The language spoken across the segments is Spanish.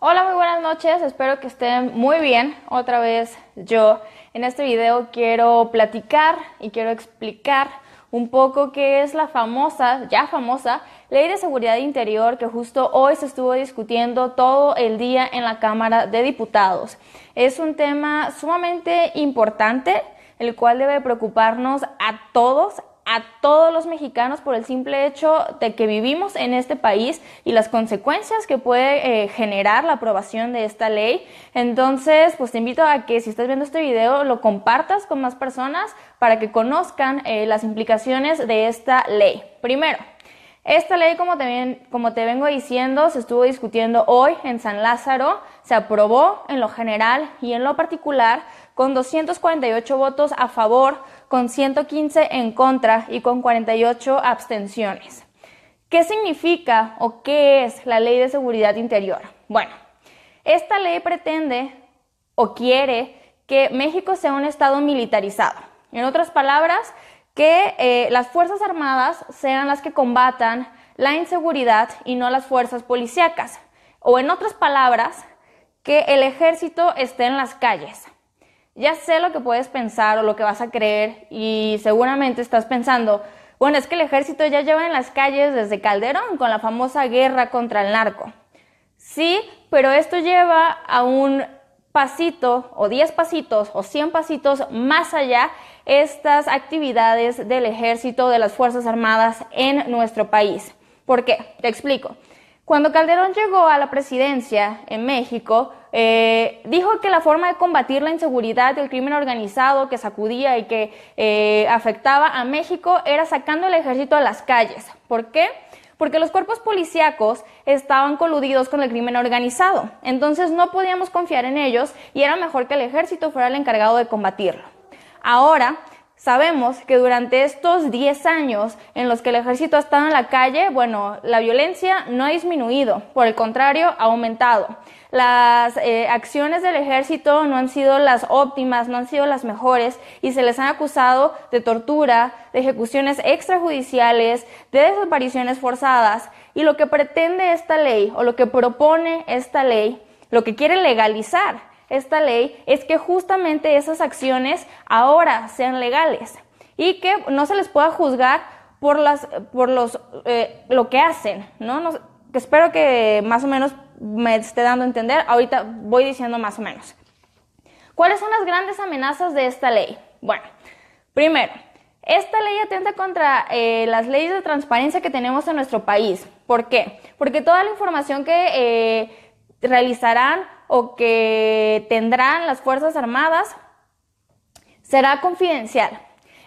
Hola, muy buenas noches, espero que estén muy bien. Otra vez yo en este video quiero platicar y quiero explicar un poco qué es la ya famosa Ley de Seguridad Interior que justo hoy se estuvo discutiendo todo el día en la Cámara de Diputados. Es un tema sumamente importante, el cual debe preocuparnos a todos los mexicanos por el simple hecho de que vivimos en este país y las consecuencias que puede generar la aprobación de esta ley. Entonces, pues te invito a que si estás viendo este video lo compartas con más personas para que conozcan las implicaciones de esta ley. Primero, esta ley, como te vengo diciendo, se estuvo discutiendo hoy en San Lázaro, se aprobó en lo general y en lo particular con 248 votos a favor, con 115 en contra y con 48 abstenciones. ¿Qué significa o qué es la Ley de Seguridad Interior? Bueno, esta ley pretende o quiere que México sea un estado militarizado. En otras palabras, que las Fuerzas Armadas sean las que combatan la inseguridad y no las fuerzas policíacas. O en otras palabras, que el ejército esté en las calles. Ya sé lo que puedes pensar o lo que vas a creer y seguramente estás pensando, bueno, es que el ejército ya lleva en las calles desde Calderón con la famosa guerra contra el narco. Sí, pero esto lleva a un pasito o 10 pasitos o 100 pasitos más allá estas actividades del ejército, de las Fuerzas Armadas en nuestro país. ¿Por qué? Te explico. Cuando Calderón llegó a la presidencia en México, dijo que la forma de combatir la inseguridad y el crimen organizado que sacudía y que afectaba a México era sacando el ejército a las calles. ¿Por qué? Porque los cuerpos policíacos estaban coludidos con el crimen organizado. Entonces no podíamos confiar en ellos y era mejor que el ejército fuera el encargado de combatirlo. Ahora sabemos que durante estos 10 años en los que el ejército ha estado en la calle, bueno, la violencia no ha disminuido, por el contrario, ha aumentado. Las acciones del ejército no han sido las óptimas, no han sido las mejores y se les han acusado de tortura, de ejecuciones extrajudiciales, de desapariciones forzadas. Y lo que pretende esta ley o lo que propone esta ley, lo que quiere legalizar esta ley es que justamente esas acciones ahora sean legales y que no se les pueda juzgar por lo que hacen, ¿no? Que espero que más o menos me esté dando a entender. Ahorita voy diciendo más o menos. ¿Cuáles son las grandes amenazas de esta ley? Bueno, primero, esta ley atenta contra las leyes de transparencia que tenemos en nuestro país. ¿Por qué? Porque toda la información que realizarán o que tendrán las Fuerzas Armadas será confidencial.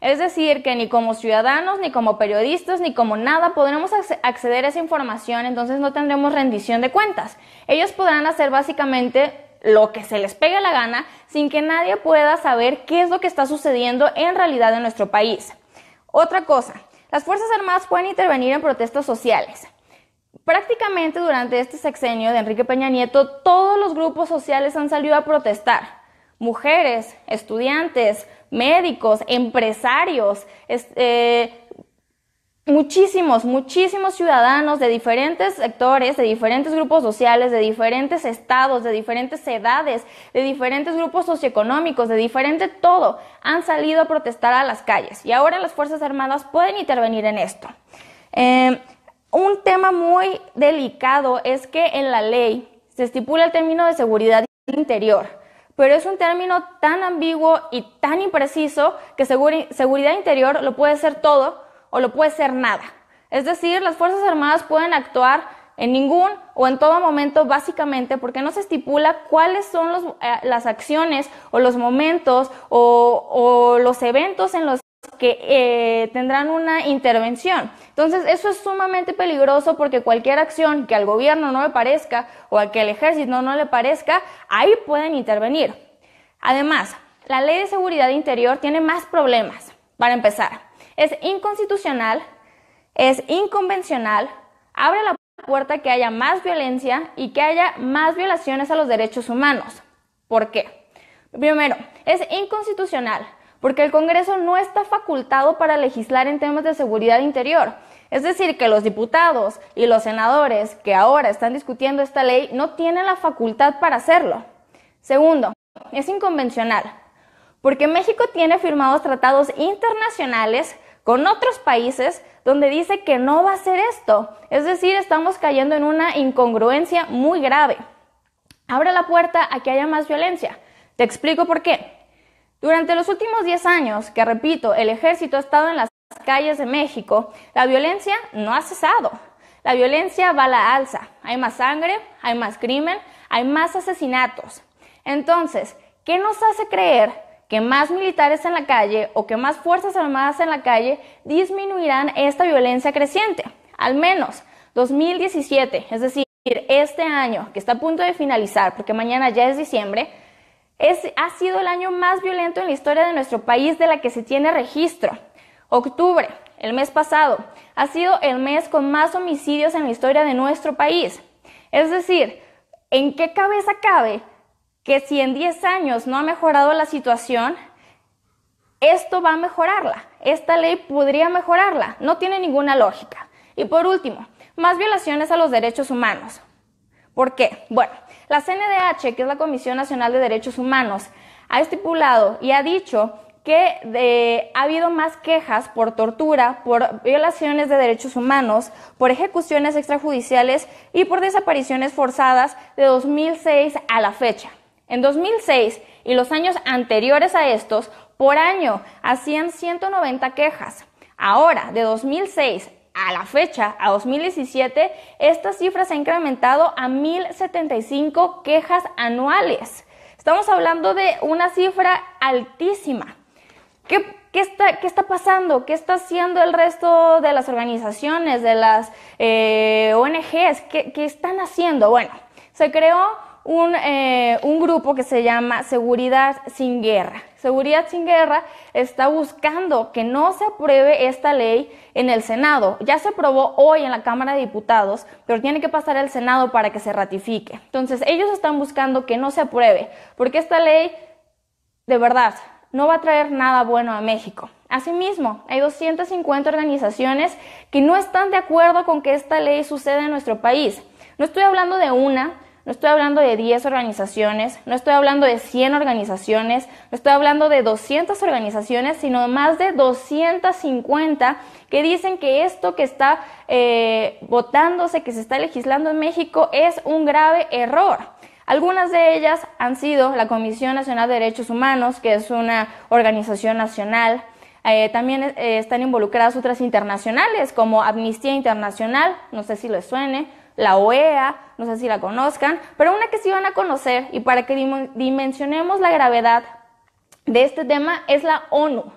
Es decir, que ni como ciudadanos, ni como periodistas, ni como nada podremos acceder a esa información, entonces no tendremos rendición de cuentas. Ellos podrán hacer básicamente lo que se les pegue la gana sin que nadie pueda saber qué es lo que está sucediendo en realidad en nuestro país. Otra cosa, las Fuerzas Armadas pueden intervenir en protestas sociales. Prácticamente durante este sexenio de Enrique Peña Nieto, todos los grupos sociales han salido a protestar. Mujeres, estudiantes, médicos, empresarios, muchísimos ciudadanos de diferentes sectores, de diferentes grupos sociales, de diferentes estados, de diferentes edades, de diferentes grupos socioeconómicos, de diferente todo, han salido a protestar a las calles. Y ahora las Fuerzas Armadas pueden intervenir en esto. Un tema muy delicado es que en la ley se estipula el término de seguridad interior, pero es un término tan ambiguo y tan impreciso que seguridad interior lo puede ser todo o lo puede ser nada. Es decir, las Fuerzas Armadas pueden actuar en ningún o en todo momento básicamente porque no se estipula cuáles son las acciones o los momentos o los eventos en los que tendrán una intervención. Entonces eso es sumamente peligroso porque cualquier acción que al gobierno no le parezca o a que al ejército no le parezca, ahí pueden intervenir. Además, la Ley de Seguridad Interior tiene más problemas. Para empezar, es inconstitucional, es inconvencional, abre la puerta a que haya más violencia y que haya más violaciones a los derechos humanos. ¿Por qué? Primero, es inconstitucional porque el Congreso no está facultado para legislar en temas de seguridad interior. Es decir, que los diputados y los senadores que ahora están discutiendo esta ley no tienen la facultad para hacerlo. Segundo, es inconvencional, porque México tiene firmados tratados internacionales con otros países donde dice que no va a hacer esto. Es decir, estamos cayendo en una incongruencia muy grave. Abre la puerta a que haya más violencia. Te explico por qué. Durante los últimos 10 años, que repito, el ejército ha estado en las calles de México, la violencia no ha cesado. La violencia va a la alza. Hay más sangre, hay más crimen, hay más asesinatos. Entonces, ¿qué nos hace creer que más militares en la calle o que más fuerzas armadas en la calle disminuirán esta violencia creciente? Al menos 2017, es decir, este año que está a punto de finalizar, porque mañana ya es diciembre, ha sido el año más violento en la historia de nuestro país de la que se tiene registro. Octubre, el mes pasado, ha sido el mes con más homicidios en la historia de nuestro país. Es decir, ¿en qué cabeza cabe que si en 10 años no ha mejorado la situación, esto va a mejorarla? Esta ley podría mejorarla. No tiene ninguna lógica. Y por último, más violaciones a los derechos humanos. ¿Por qué? Bueno, la CNDH, que es la Comisión Nacional de Derechos Humanos, ha estipulado y ha dicho que ha habido más quejas por tortura, por violaciones de derechos humanos, por ejecuciones extrajudiciales y por desapariciones forzadas de 2006 a la fecha. En 2006 y los años anteriores a estos, por año hacían 190 quejas. Ahora, de 2006 a la fecha, a 2017, esta cifra se ha incrementado a 1,075 quejas anuales. Estamos hablando de una cifra altísima. ¿Qué está pasando? ¿Qué está haciendo el resto de las organizaciones, de las ONGs? ¿Qué están haciendo? Bueno, se creó un grupo que se llama Seguridad Sin Guerra. Seguridad Sin Guerra está buscando que no se apruebe esta ley en el Senado. Ya se aprobó hoy en la Cámara de Diputados, pero tiene que pasar al Senado para que se ratifique. Entonces, ellos están buscando que no se apruebe, porque esta ley, de verdad, no va a traer nada bueno a México. Asimismo, hay 250 organizaciones que no están de acuerdo con que esta ley suceda en nuestro país. No estoy hablando de una, no estoy hablando de 10 organizaciones, no estoy hablando de 100 organizaciones, no estoy hablando de 200 organizaciones, sino más de 250 que dicen que esto que está votándose, que se está legislando en México, es un grave error. Algunas de ellas han sido la Comisión Nacional de Derechos Humanos, que es una organización nacional. También están involucradas otras internacionales, como Amnistía Internacional, no sé si les suene, la OEA, no sé si la conozcan, pero una que sí van a conocer, y para que dimensionemos la gravedad de este tema, es la ONU.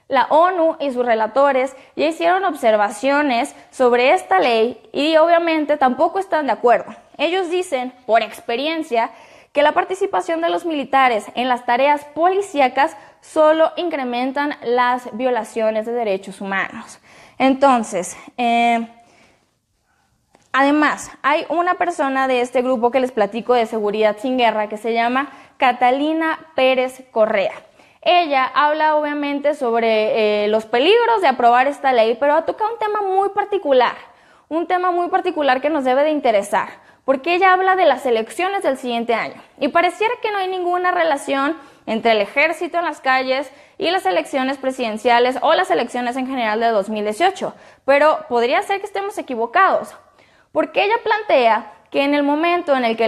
La ONU y sus relatores ya hicieron observaciones sobre esta ley y obviamente tampoco están de acuerdo. Ellos dicen, por experiencia, que la participación de los militares en las tareas policíacas solo incrementan las violaciones de derechos humanos. Entonces, además, hay una persona de este grupo que les platico de Seguridad Sin Guerra que se llama Catalina Pérez Correa. Ella habla obviamente sobre los peligros de aprobar esta ley, pero ha tocado un tema muy particular que nos debe de interesar, porque ella habla de las elecciones del siguiente año. Y pareciera que no hay ninguna relación entre el ejército en las calles y las elecciones presidenciales o las elecciones en general de 2018, pero podría ser que estemos equivocados, porque ella plantea que en el momento en el que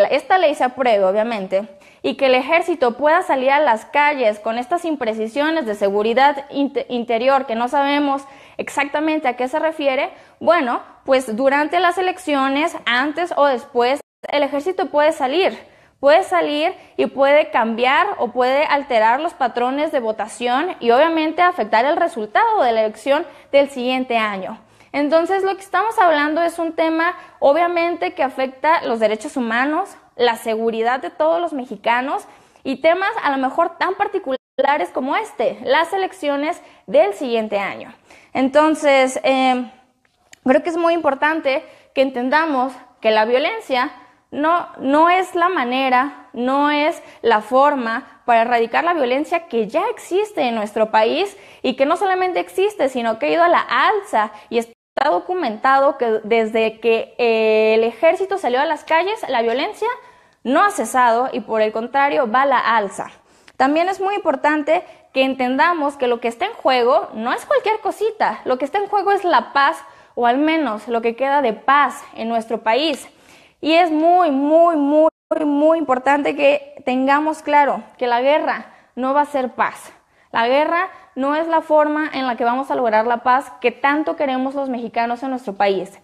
esta ley se apruebe, obviamente, y que el ejército pueda salir a las calles con estas imprecisiones de seguridad interior que no sabemos exactamente a qué se refiere, bueno, pues durante las elecciones, antes o después, el ejército puede salir y puede cambiar o puede alterar los patrones de votación y obviamente afectar el resultado de la elección del siguiente año. Entonces, lo que estamos hablando es un tema, obviamente, que afecta los derechos humanos, la seguridad de todos los mexicanos y temas a lo mejor tan particulares como las elecciones del siguiente año. Entonces, creo que es muy importante que entendamos que la violencia no es la manera, no es la forma para erradicar la violencia que ya existe en nuestro país y que no solamente existe, sino que ha ido a la alza y está Está documentado que desde que el ejército salió a las calles, la violencia no ha cesado y por el contrario va a la alza. También es muy importante que entendamos que lo que está en juego no es cualquier cosita, lo que está en juego es la paz, o al menos lo que queda de paz en nuestro país. Y es muy importante que tengamos claro que la guerra no va a ser paz. La guerra no es la forma en la que vamos a lograr la paz que tanto queremos los mexicanos en nuestro país.